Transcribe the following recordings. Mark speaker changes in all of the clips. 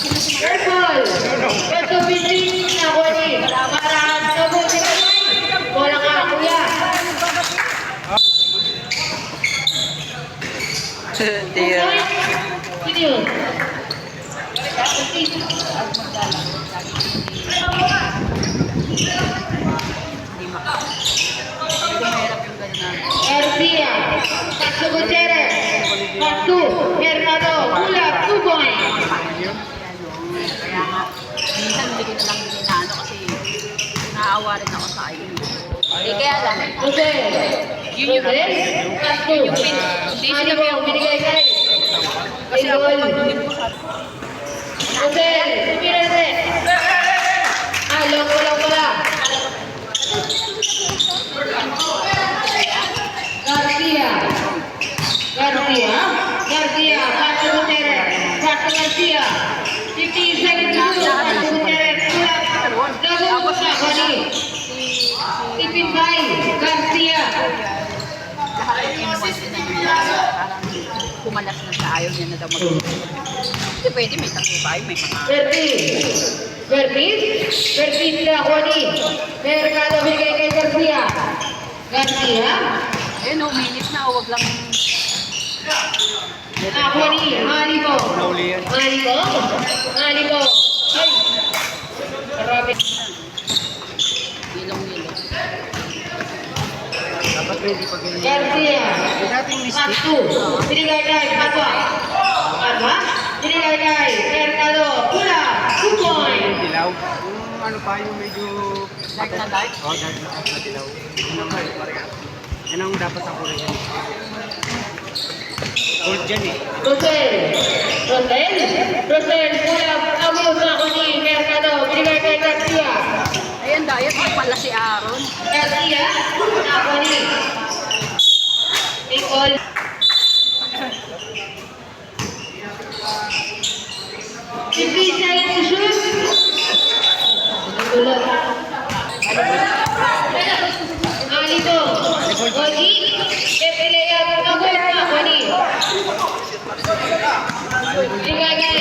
Speaker 1: Purple. Ito building na ko ni. Para nabo si wala ka kuya.
Speaker 2: Dia.
Speaker 1: Sino yun? Garcia, Pasto Gutierrez, Pasto, Mercado, Kulap, 2 points.
Speaker 3: Kaya nga, minsan hindi ko na lang ginano kasi naawa rin ako sa ayun. Eh kaya lang,
Speaker 1: Jose,
Speaker 3: yun yung
Speaker 1: Pasto,
Speaker 3: hindi sila
Speaker 1: yung binigay kay.
Speaker 3: kasi ako
Speaker 1: Idol.
Speaker 3: mag-ibusan.
Speaker 1: Jose, Sumirete. Loko lang pala. Garcia, Pasto Gutierrez, Pasto Garcia. 15 seconds to go, Pasto Gutierrez, Kulap, Dago, Sakoni. Ipinbay, Garcia.
Speaker 3: Lahat ng inuman din na parang kumalas na siya, ayaw niya na daw mag-ibusan. Hindi pwede, may tatlo tayo, may mga...
Speaker 1: Vertis na ako ni Mercado bigay kay Garcia.
Speaker 3: Eh no, minutes na, huwag lang...
Speaker 1: Ako ni Malibo. Ay! Marami.
Speaker 3: Ilong-ilong.
Speaker 2: Dapat pwede pag ganyan.
Speaker 1: Garcia.
Speaker 2: Yung dating mistake.
Speaker 1: Pasto. Binigay kay Patwa. Binigay kay Mercado. Pula. 2 points.
Speaker 2: Dilaw. Yung ano pa, yung medyo...
Speaker 3: Dark na dark?
Speaker 2: Oo, dark na dilaw. Yun ang pareha. Yan ang dapat ako rin. Gold dyan eh.
Speaker 1: Rosel. Pula. Amos ako ni Mercado. Binigay kay Garcia.
Speaker 3: Ayan, diet pa pala si Aaron.
Speaker 1: Garcia. Ako ni Nicole. Si Pisa yung shoot. Tulog. Alito. Oji. Epilea. Agod na ako ni. Ligagay.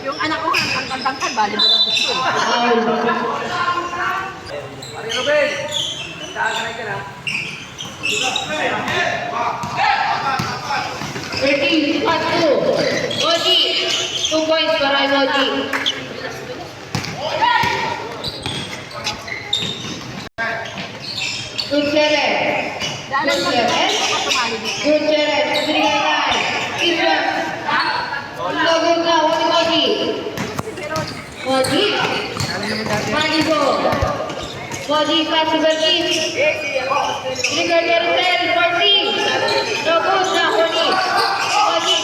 Speaker 3: Yung anak ko, ang kantang bali mo lang gusto.
Speaker 2: Pare Ruben! Tandaan ka na.
Speaker 1: 13, 4, Oji. 2 points para kay Oji. Gutierrez.
Speaker 3: Daanan mo dito, ako sumali dito.
Speaker 1: Gutierrez. Binigay kay Isra. Lagog na. Oji. Malibo. Oji Pasto Vertis. Binigay kay Rosel. 40. Lagog na. Oji.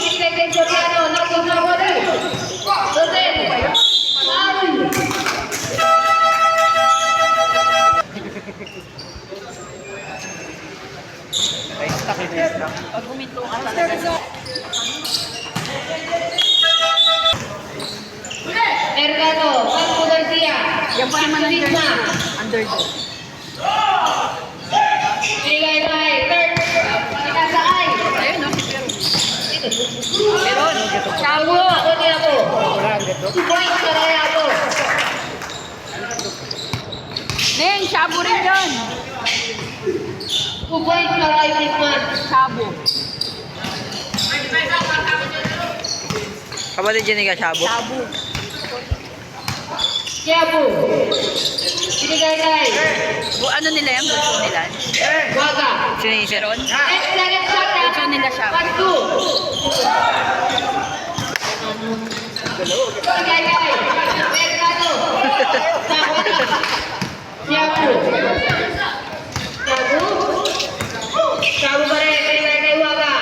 Speaker 1: Binigay kay Soriano. Lagog na. Oji. Rosel. Foul.
Speaker 2: Na-stuck eh, na-stuck.
Speaker 3: Pag huminto ka talaga.
Speaker 1: Mercado. Pasto Garcia.
Speaker 3: Yan pa naman ang
Speaker 1: Sisma.
Speaker 3: underdog.
Speaker 1: Binigay kay Kurt. Pinasakay.
Speaker 3: Ayun, no? Meron.
Speaker 1: Shabu. Ako niya po.
Speaker 2: Wala ang gato.
Speaker 1: 2 points para kay ako.
Speaker 3: Neng, shabu rin yun.
Speaker 1: 2 points para kay Christmas.
Speaker 3: Shabu.
Speaker 2: Kapatid dyan ka, Shabo?
Speaker 3: Shabu.
Speaker 1: Shabu. Binigay kay
Speaker 3: Ano nila yan? Gusto nila?
Speaker 1: Waga.
Speaker 2: Sino yung
Speaker 3: Meron?
Speaker 1: Excellent shot na.
Speaker 3: Gusto nila shabu.
Speaker 1: Pasto. Binigay kay Mercado. Sakoni. Shabu. Shabu pa rin. Binigay kay Waga.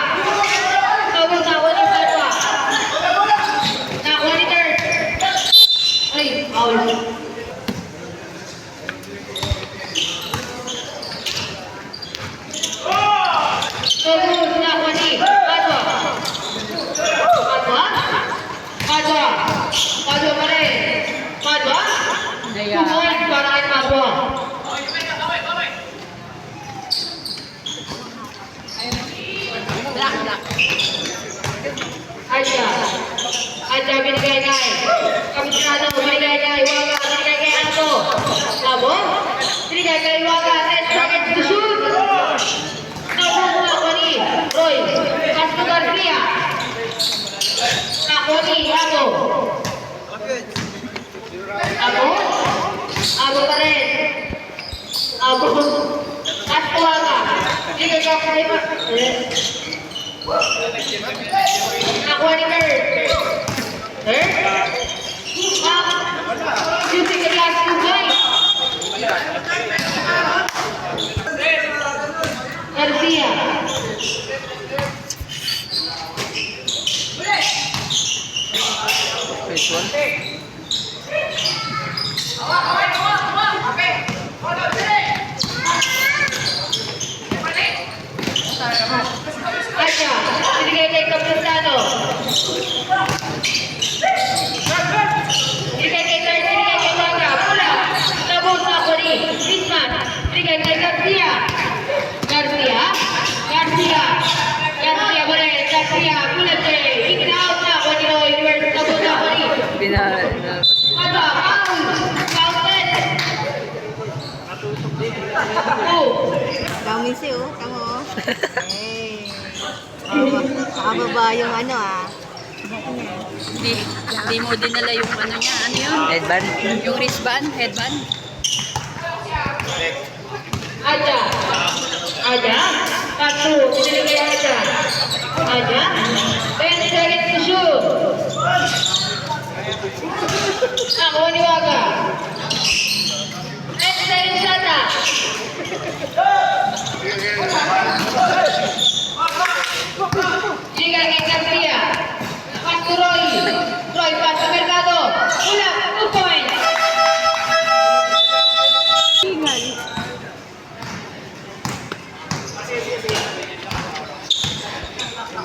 Speaker 1: Shabu na ako ni Patwa. Ako ni Kurt. Ay, foul. Shabu na ako ni Patwa. Patwa pa rin. Patwa. 2 points para kay Patwa.
Speaker 3: Black.
Speaker 1: Aja binigay kay Kapistrado, binigay kay Waga, binigay kay Anto. Labo, binigay kay Waga, 10 seconds to shoot. Nakuha ako ni Roy, Castro Garcia. Nakuha ni Abo. Abo pa rin. Abo. Castro Waga. Binigay kay Nakuha ni Kurt. Kurt? Shooting the last 2 points. Garcia.
Speaker 3: First one.
Speaker 1: Aja, binigay kay Kapistrado. Binigay kay Kurt, binigay kay Waga. Pula. Labos ako ni Bisman. Binigay kay Garcia. Garcia. Garcia. Garcia pa rin. Garcia. Pula kay. Tingin out na ako ni Roy. Labos ako ni. Waga. Foul. Foul 10.
Speaker 4: Dami siya, oh. Tama, oh. Nakababa yung ano, ah.
Speaker 3: Hindi mo dinala yung ano niya. Ano yun?
Speaker 2: Headband.
Speaker 3: Yung wristband, headband.
Speaker 1: Aja. Aja. Satu. Binigay kay Aja. Aja. 10 seconds to shoot. Ako ni Waga. 10 seconds ata. Binigay kay Garcia. Pas to Roy. Roy, pas to Mercado. Ulang. 2 points.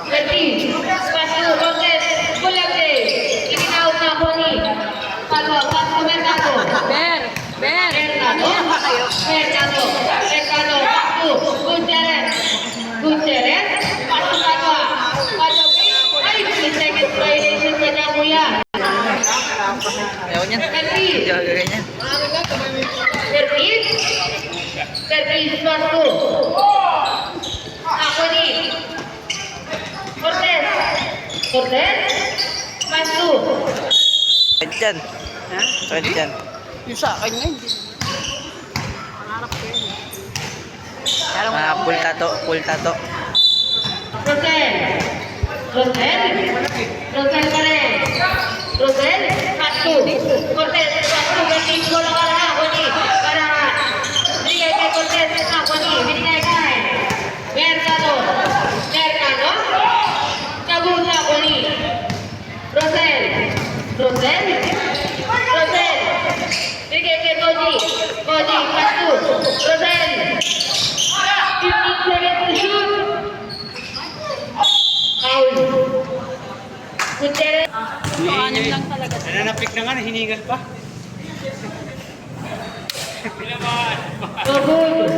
Speaker 1: Berti, pasu, kontes, pulang deh. Ini tahu tak ni? Kalau pas to Mercado.
Speaker 3: Ber!
Speaker 1: Mercado, Mercado, Mercado, pasu, Gutierrez, pasu Padua, Padua, ay, 2 seconds violation sa Namuya.
Speaker 2: Ayaw niyan.
Speaker 1: Berti,
Speaker 2: Ayaw ganyan.
Speaker 1: Berti, Berti, pasu. Ako ni Cortez, Cortez, pasu.
Speaker 2: Sakit dyan.
Speaker 3: Ha?
Speaker 2: Sakit dyan.
Speaker 3: Yung sa akin nga, hindi. Pangarap ko yun. Pero wala akong
Speaker 2: Full tato. Full tato.
Speaker 1: Rosel, Rosel, Rosel pa rin. Rosel, pasu. Cortez, pasu. Ganti ko lang ka na ako ni. Para binigay kay Cortez ako ni. Binigay kay Mercado. Mercado. Kabul ako ni. Rosel. Rosel. Rosel. Binigay kay Koji. Koji, pasu. Rosel. 15 seconds to shoot. Foul. Gutierrez.
Speaker 3: Anim lang talaga.
Speaker 2: Nananapik na nga, hiningal pa.
Speaker 1: Kabul.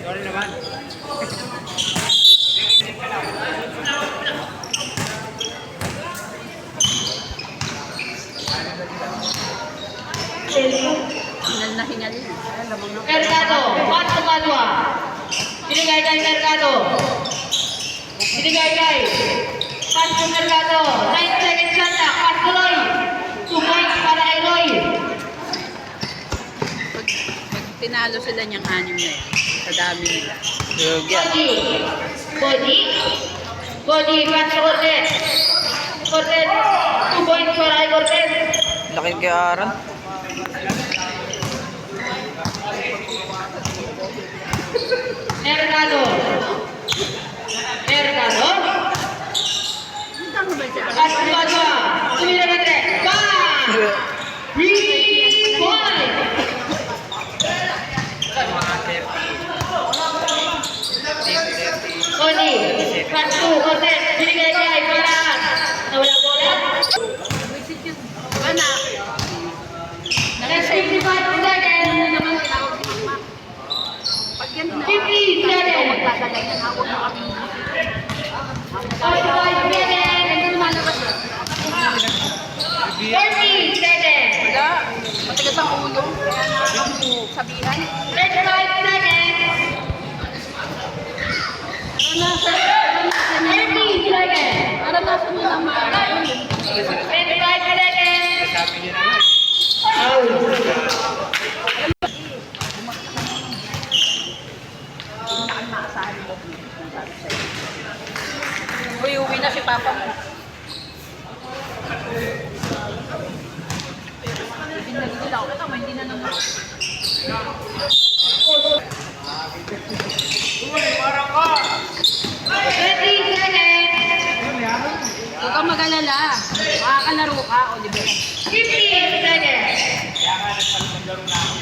Speaker 2: Sorry naman.
Speaker 3: Hingal na hingal yun.
Speaker 1: Mercado. Pasu Padua. Binigay kay Mercado. Binigay kay Pasu Mercado. 9 seconds ata. Pasu Roy. 2 points para kay Roy.
Speaker 3: Pag tinalo sila niyang anim na yun, sa dami nila.
Speaker 2: Durog yan.
Speaker 1: Koji. Koji. Pasu Cortez. Cortez. 2 points para kay Cortez.
Speaker 2: Laki kay Aaron.
Speaker 1: Mercado. Mercado. Pasu Padua. Tumira ka 3. Bang! 3 points. Koji. Pasu Cortez. Binigay kay Parahan. Nawala bola.
Speaker 3: Anak!
Speaker 1: Next 55 seconds.
Speaker 3: Pag yan na.
Speaker 1: 50
Speaker 3: Gagalay na hawak mo kami.
Speaker 1: 45 seconds.
Speaker 3: Hindi lumalabas yun.
Speaker 1: 40 seconds.
Speaker 3: Wala. Matigas ang ulo. Kaya nakakamu sabihan.
Speaker 1: 35 seconds. 30 seconds.
Speaker 3: Naranasan mo na maaga.
Speaker 1: 25 seconds.
Speaker 2: Sabi niya naman.
Speaker 1: Out.
Speaker 3: Hindi na kami maasahan mo. Uy, uwi na si Papa mo. Hindi na ako. Tama, hindi na naman.
Speaker 2: Parang ka!
Speaker 1: 30 seconds.
Speaker 3: Huwag kang mag-alala. Makakalaro ka, Oliver.
Speaker 1: 15 seconds.
Speaker 2: Kaya nga nagpalit ng laro na ako.